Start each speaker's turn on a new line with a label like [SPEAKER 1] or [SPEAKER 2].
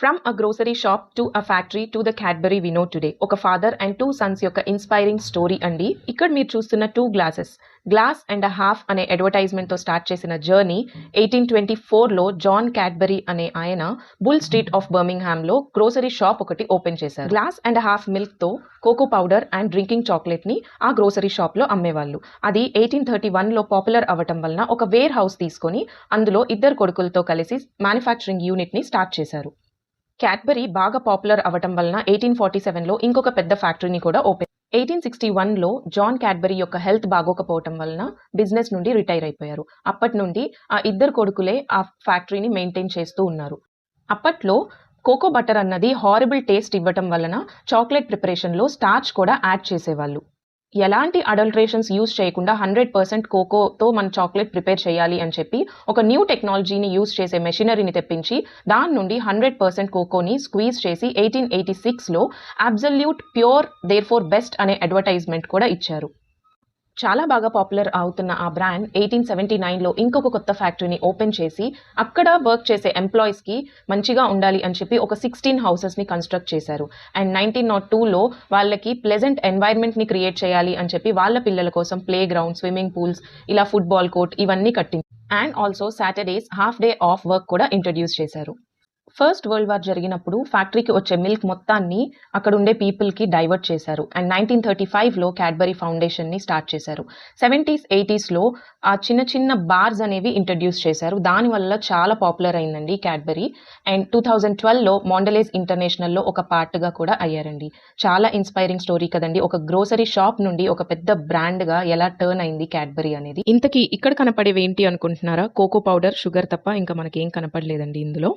[SPEAKER 1] From a grocery shop to a factory to the Cadbury we know today. ఒక father and 2 sons యొక్క inspiring story అండి. ఇక్కడ మీరు చూస్తున్న 2 గ్లాస్ అండ్ హాఫ్ అనే అడ్వర్టైజ్మెంట్ తో స్టార్ట్ చేసిన జర్నీ 1824లో జాన్ క్యాడ్బరీ అనే ఆయన బుల్ స్ట్రీట్ ఆఫ్ బర్మింగ్హామ్ లో గ్రోసరీ షాప్ ఒకటి ఓపెన్ చేశారు. గ్లాస్ అండ్ హాఫ్ మిల్క్ తో cocoa powder and drinking chocolate ని ఆ గ్రోసరీ షాప్ లో అమ్మేవాళ్ళు. అది 1831లో పాపులర్ అవ్వటం వలన ఒక వేర్ హౌస్ తీసుకొని అందులో ఇద్దరు కొడుకులతో కలిసి మ్యానుఫ్యాక్చరింగ్ యూనిట్ ని స్టార్ట్ చేశారు. క్యాడ్బరీ బాగా పాపులర్ అవ్వటం వలన 1847లో ఇంకొక పెద్ద ఫ్యాక్టరీని కూడా ఓపెన్. 1861లో జాన్ క్యాడ్బరీ యొక్క హెల్త్ బాగోకపోవటం వలన బిజినెస్ నుండి రిటైర్ అయిపోయారు. అప్పటి నుండి ఆ ఇద్దరు కొడుకులే ఆ ఫ్యాక్టరీని మెయింటైన్ చేస్తూ ఉన్నారు. అప్పట్లో కోకో బటర్ అన్నది హారబుల్ టేస్ట్ ఇవ్వటం వలన చాక్లెట్ ప్రిపరేషన్లో స్టార్చ్ కూడా యాడ్ చేసేవాళ్ళు. ఎలాంటి అడల్ట్రేషన్స్ యూజ్ చేయకుండా 100% కోకోతో మన చాక్లెట్ ప్రిపేర్ చేయాలి అని చెప్పి ఒక న్యూ టెక్నాలజీని యూజ్ చేసే మెషినరీని తెప్పించి దాని నుండి 100% కోకోని స్క్వీజ్ చేసి 1886లో absolute pure therefore best అనే అడ్వర్టైజ్మెంట్ కూడా ఇచ్చారు. చాలా బాగా పాపులర్ అవుతున్న ఆ బ్రాండ్ 1879లో ఇంకొక కొత్త ఫ్యాక్టరీని ఓపెన్ చేసి అక్కడ వర్క్ చేసే ఎంప్లాయీస్కి మంచిగా ఉండాలి అని చెప్పి ఒక 16 హౌసెస్ని కన్స్ట్రక్ట్ చేశారు. అండ్ 1902లో వాళ్ళకి ప్లెజెంట్ ఎన్వైర్న్మెంట్ని క్రియేట్ చేయాలి అని చెప్పి వాళ్ళ పిల్లల కోసం ప్లే గ్రౌండ్, స్విమ్మింగ్ పూల్స్, ఇలా ఫుట్బాల్ కోర్ట్ ఇవన్నీ కట్టింది. And also Saturdays half day of work కూడా ఇంట్రడ్యూస్ చేశారు. ఫస్ట్ వరల్డ్ వార్ జరిగినప్పుడు ఫ్యాక్టరీకి వచ్చే మిల్క్ మొత్తాన్ని అక్కడ ఉండే పీపుల్కి డైవర్ట్ చేశారు. అండ్ 1935లో క్యాడ్బరీ ఫౌండేషన్ని స్టార్ట్ చేశారు. 70s, 80sలో ఆ చిన్న చిన్న బార్స్ అనేవి ఇంట్రడ్యూస్ చేశారు. దానివల్ల చాలా పాపులర్ అయిందండి క్యాడ్బరీ. అండ్ 2012లో మాండలేస్ ఇంటర్నేషనల్లో ఒక పార్ట్గా కూడా అయ్యారండి. చాలా ఇన్స్పైరింగ్ స్టోరీ కదండి. ఒక గ్రోసరీ షాప్ నుండి ఒక పెద్ద బ్రాండ్గా ఎలా టర్న్ అయింది క్యాడ్బరీ అనేది. ఇంతకీ ఇక్కడ కనపడేవి ఏంటి అనుకుంటున్నారా? కోకో పౌడర్, షుగర్ తప్ప ఇంకా మనకేం కనపడలేదండి ఇందులో.